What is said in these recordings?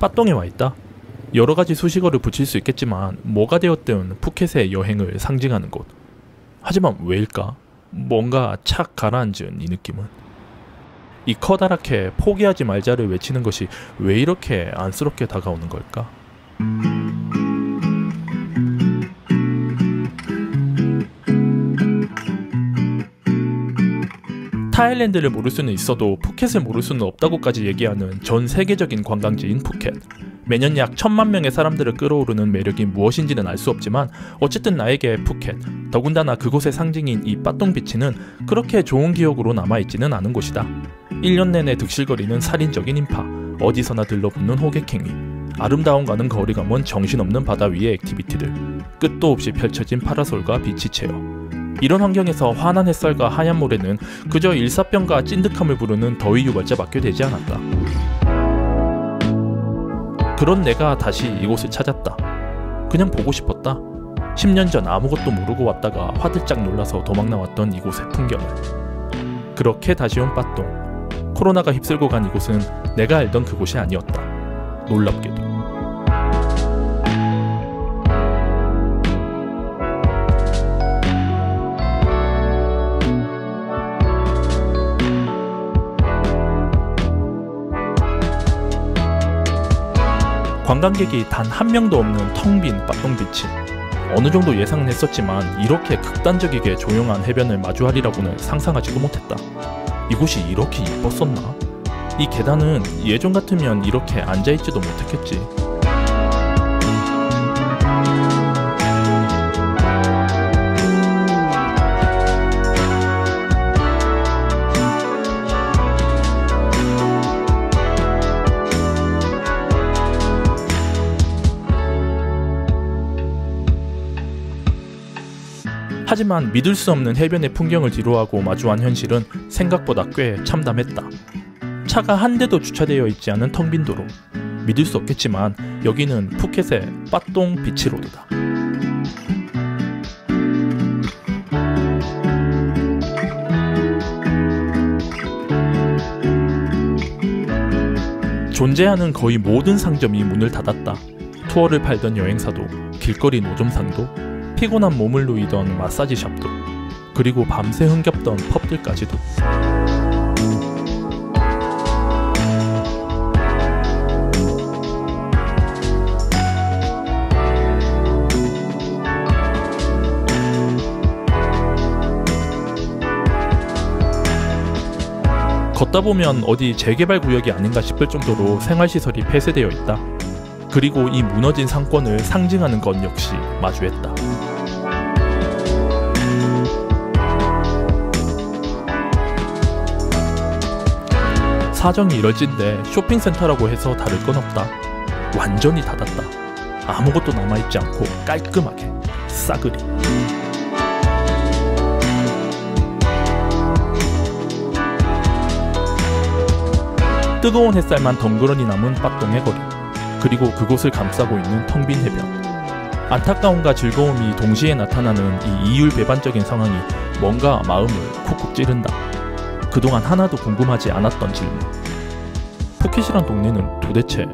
빠똥에 와있다. 여러가지 수식어를 붙일 수 있겠지만 뭐가 되었든 푸켓의 여행을 상징하는 곳. 하지만 왜일까? 뭔가 착 가라앉은 이 느낌은. 이 커다랗게 포기하지 말자를 외치는 것이 왜 이렇게 안쓰럽게 다가오는 걸까? 타일랜드를 모를 수는 있어도 푸켓을 모를 수는 없다고까지 얘기하는 전 세계적인 관광지인 푸켓. 매년 약 1000만 명의 사람들을 끌어오르는 매력이 무엇인지는 알 수 없지만 어쨌든 나에게 푸켓, 더군다나 그곳의 상징인 이 빠똥비치는 그렇게 좋은 기억으로 남아있지는 않은 곳이다. 1년 내내 득실거리는 살인적인 인파, 어디서나 들러붙는 호객행위, 아름다움과는 거리가 먼 정신없는 바다 위의 액티비티들, 끝도 없이 펼쳐진 파라솔과 비치 체어. 이런 환경에서 환한 햇살과 하얀 모래는 그저 일사병과 찐득함을 부르는 더위 유발자밖에 되지 않았다. 그런 내가 다시 이곳을 찾았다. 그냥 보고 싶었다. 10년 전 아무것도 모르고 왔다가 화들짝 놀라서 도망 나왔던 이곳의 풍경을. 그렇게 다시 온 빠똥. 코로나가 휩쓸고 간 이곳은 내가 알던 그곳이 아니었다. 놀랍게도. 관광객이 단 한 명도 없는 텅 빈 빠똥비치. 어느 정도 예상은 했었지만 이렇게 극단적이게 조용한 해변을 마주하리라고는 상상하지도 못했다. 이곳이 이렇게 이뻤었나? 이 계단은 예전 같으면 이렇게 앉아있지도 못했겠지. 하지만 믿을 수 없는 해변의 풍경을 뒤로하고 마주한 현실은 생각보다 꽤 참담했다. 차가 한 대도 주차되어 있지 않은 텅 빈 도로. 믿을 수 없겠지만 여기는 푸켓의 빠똥 비치로드다. 존재하는 거의 모든 상점이 문을 닫았다. 투어를 팔던 여행사도, 길거리 노점상도, 피곤한 몸을 누이던 마사지 샵도, 그리고 밤새 흥겹던 펍들까지도. 걷다 보면 어디 재개발 구역이 아닌가 싶을 정도로 생활시설이 폐쇄되어 있다. 그리고 이 무너진 상권을 상징하는 것 역시 마주했다. 사정이 이럴진데 쇼핑센터라고 해서 다를 건 없다. 완전히 닫았다. 아무것도 남아있지 않고 깔끔하게 싸그리. 뜨거운 햇살만 덩그러니 남은 빠똥의 거리, 그리고 그곳을 감싸고 있는 텅 빈 해변. 안타까움과 즐거움이 동시에 나타나는 이 이율배반적인 상황이 뭔가 마음을 쿡쿡 찌른다. 그동안 하나도 궁금하지 않았던 질문. 푸켓이란 동네는 도대체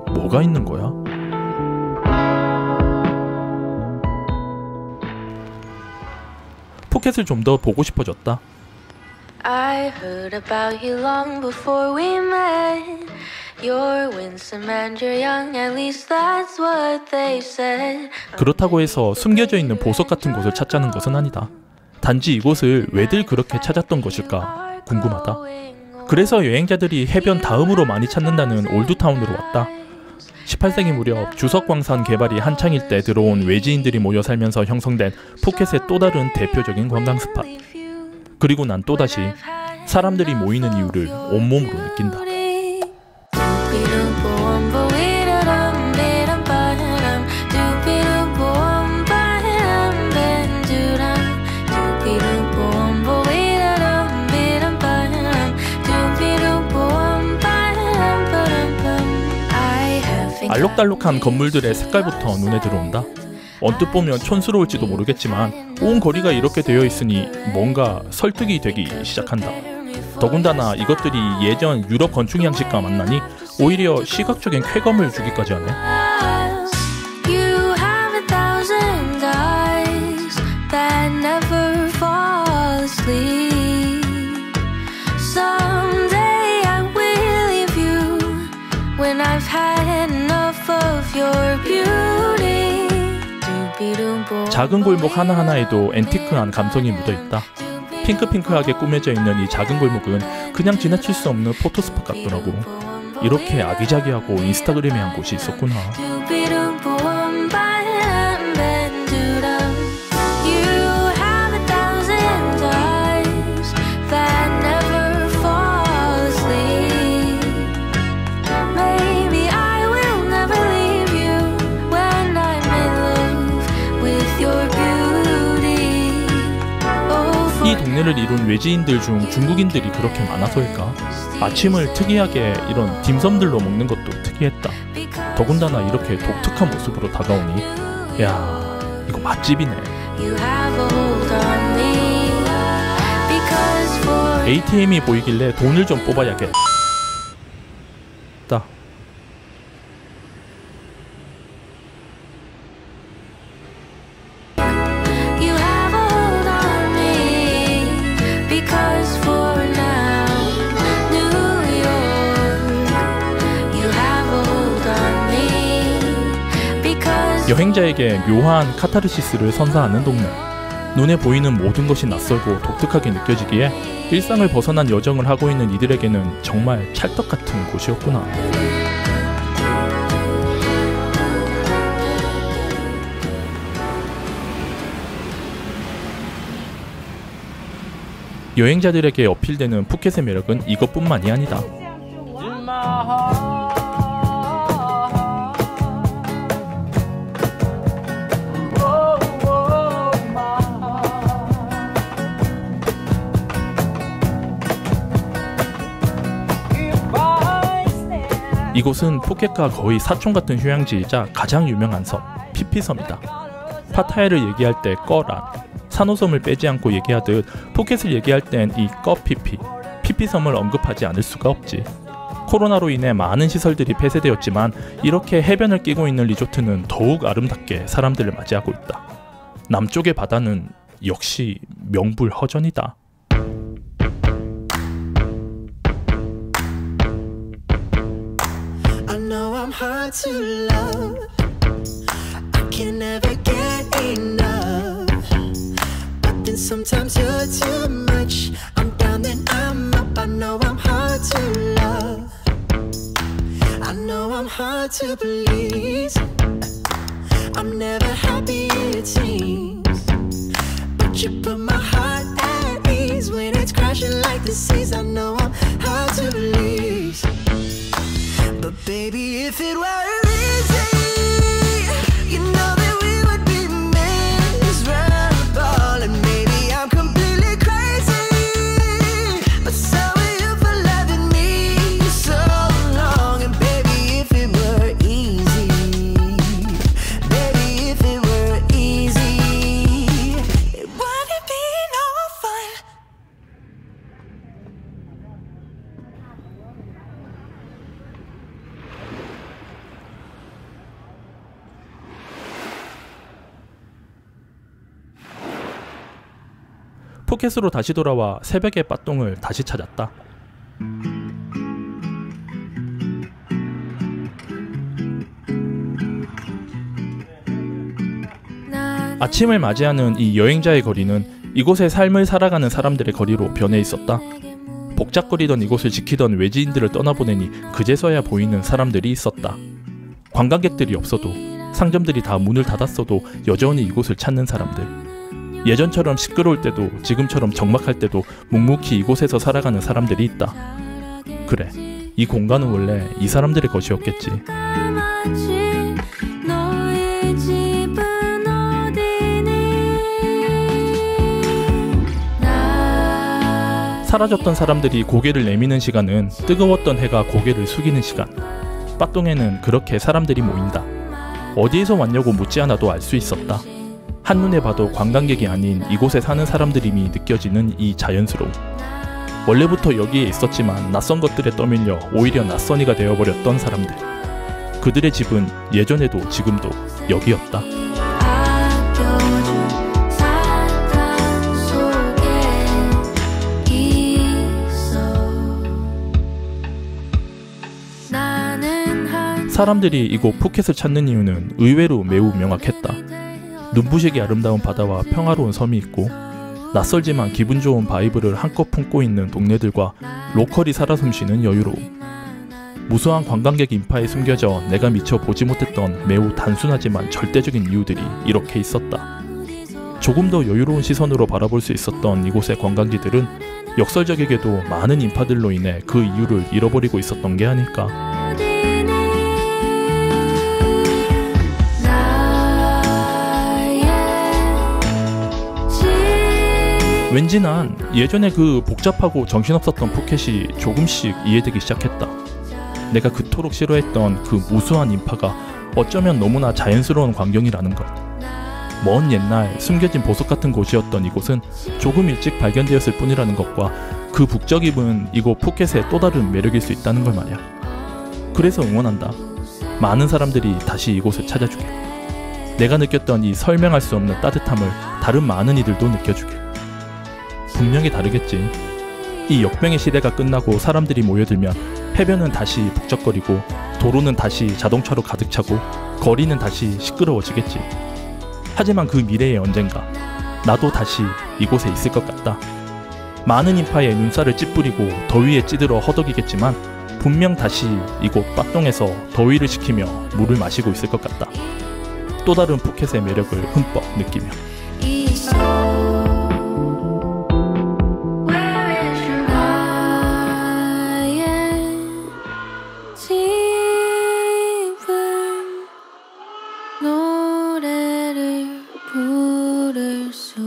뭐가 있는 거야? 푸켓을 좀 더 보고 싶어졌다. I heard about you long before we met. You're winsome and you're young, at least that's what they said. 그렇다고 해서 숨겨져 있는 보석 같은 곳을 찾자는 것은 아니다. 단지 이곳을 왜들 그렇게 찾았던 것일까 궁금하다. 그래서 여행자들이 해변 다음으로 많이 찾는다는 올드타운으로 왔다. 18세기 무렵 주석광산 개발이 한창일 때 들어온 외지인들이 모여 살면서 형성된 푸켓의 또 다른 대표적인 관광 스팟. 그리고 난 또다시 사람들이 모이는 이유를 온몸으로 느낀다. 알록달록한 건물들의 색깔부터 눈에 들어온다. 언뜻 보면 촌스러울지도 모르겠지만 온 거리가 이렇게 되어 있으니 뭔가 설득이 되기 시작한다. 더군다나 이것들이 예전 유럽 건축 양식과 만나니 오히려 시각적인 쾌감을 주기까지 하네. You have 1,000 eyes that never fall asleep. Someday I will leave you when I've had enough of your beauty. 작은 골목 하나하나에도 앤티크한 감성이 묻어있다. 핑크핑크하게 꾸며져 있는 이 작은 골목은 그냥 지나칠 수 없는 포토스팟 같더라고. 이렇게 아기자기하고 인스타그램이한 곳이 있었구나. 이 동네를 이룬 외지인들 중 중국인들이 그렇게 많아서일까? 아침을 특이하게 이런 딤섬들로 먹는 것도 특이했다. 더군다나 이렇게 독특한 모습으로 다가오니 야, 이거 맛집이네. ATM이 보이길래 돈을 좀 뽑아야겠다. 여행자에게 묘한 카타르시스를 선사하는 동네. 눈에 보이는 모든 것이 낯설고 독특하게 느껴지기에 일상을 벗어난 여정을 하고 있는 이들에게는 정말 찰떡 같은 곳이었구나. 여행자들에게 어필되는 푸켓의 매력은 이것뿐만이 아니다. 이곳은 푸켓과 거의 사촌 같은 휴양지이자 가장 유명한 섬, 피피섬이다. 파타야를 얘기할 때 꺼란, 산호섬을 빼지 않고 얘기하듯 푸켓을 얘기할 땐 이 꺼피피, 피피섬을 언급하지 않을 수가 없지. 코로나로 인해 많은 시설들이 폐쇄되었지만 이렇게 해변을 끼고 있는 리조트는 더욱 아름답게 사람들을 맞이하고 있다. 남쪽의 바다는 역시 명불허전이다. Hard to love, I can never get enough. But then sometimes you're too much. I'm down then I'm up. I know I'm hard to love. I know I'm hard to please. I'm never happy it seems. But you put my heart at ease when it's crashing like the seas. I know I'm hard to please. But baby, if it were easy, you know that we would be miserable. And maybe I'm completely crazy, but so are you for loving me so long. And baby, if it were easy, baby, if it were easy, it wouldn't be no fun. 푸켓으로 다시 돌아와 새벽의 빠똥을 다시 찾았다. 아침을 맞이하는 이 여행자의 거리는 이곳의 삶을 살아가는 사람들의 거리로 변해 있었다. 복잡거리던 이곳을 지키던 외지인들을 떠나보내니 그제서야 보이는 사람들이 있었다. 관광객들이 없어도, 상점들이 다 문을 닫았어도 여전히 이곳을 찾는 사람들. 예전처럼 시끄러울 때도 지금처럼 적막할 때도 묵묵히 이곳에서 살아가는 사람들이 있다. 그래, 이 공간은 원래 이 사람들의 것이었겠지. 사라졌던 사람들이 고개를 내미는 시간은 뜨거웠던 해가 고개를 숙이는 시간. 빠똥에는 그렇게 사람들이 모인다. 어디에서 왔냐고 묻지 않아도 알 수 있었다. 한눈에 봐도 관광객이 아닌 이곳에 사는 사람들임이 느껴지는 이 자연스러움. 원래부터 여기에 있었지만 낯선 것들에 떠밀려 오히려 낯선이가 되어버렸던 사람들. 그들의 집은 예전에도 지금도 여기였다. 아껴준 사탕 속에 있어. 나는 한 사람들이 이곳 푸켓을 찾는 이유는 의외로 매우 명확했다. 눈부시게 아름다운 바다와 평화로운 섬이 있고 낯설지만 기분 좋은 바이브를 한껏 품고 있는 동네들과 로컬이 살아 숨쉬는 여유로움. 무수한 관광객 인파에 숨겨져 내가 미처 보지 못했던 매우 단순하지만 절대적인 이유들이 이렇게 있었다. 조금 더 여유로운 시선으로 바라볼 수 있었던 이곳의 관광지들은 역설적이게도 많은 인파들로 인해 그 이유를 잃어버리고 있었던 게 아닐까. 왠지 난 예전에 그 복잡하고 정신없었던 푸켓이 조금씩 이해되기 시작했다. 내가 그토록 싫어했던 그 무수한 인파가 어쩌면 너무나 자연스러운 광경이라는 것. 먼 옛날 숨겨진 보석 같은 곳이었던 이곳은 조금 일찍 발견되었을 뿐이라는 것과 그 북적임은 이곳 푸켓의 또 다른 매력일 수 있다는 걸 말이야. 그래서 응원한다. 많은 사람들이 다시 이곳을 찾아주길. 내가 느꼈던 이 설명할 수 없는 따뜻함을 다른 많은 이들도 느껴주길. 분명히 다르겠지. 이 역병의 시대가 끝나고 사람들이 모여들면 해변은 다시 북적거리고 도로는 다시 자동차로 가득 차고 거리는 다시 시끄러워지겠지. 하지만 그 미래의 언젠가 나도 다시 이곳에 있을 것 같다. 많은 인파의 눈살을 찌푸리고 더위에 찌들어 허덕이겠지만 분명 다시 이곳 빠똥에서 더위를 식히며 물을 마시고 있을 것 같다. 또 다른 푸켓의 매력을 흠뻑 느끼며. 노래를 부를 수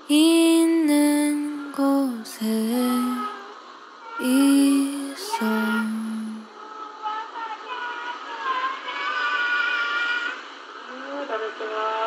있는 곳에 있어. 잘했어.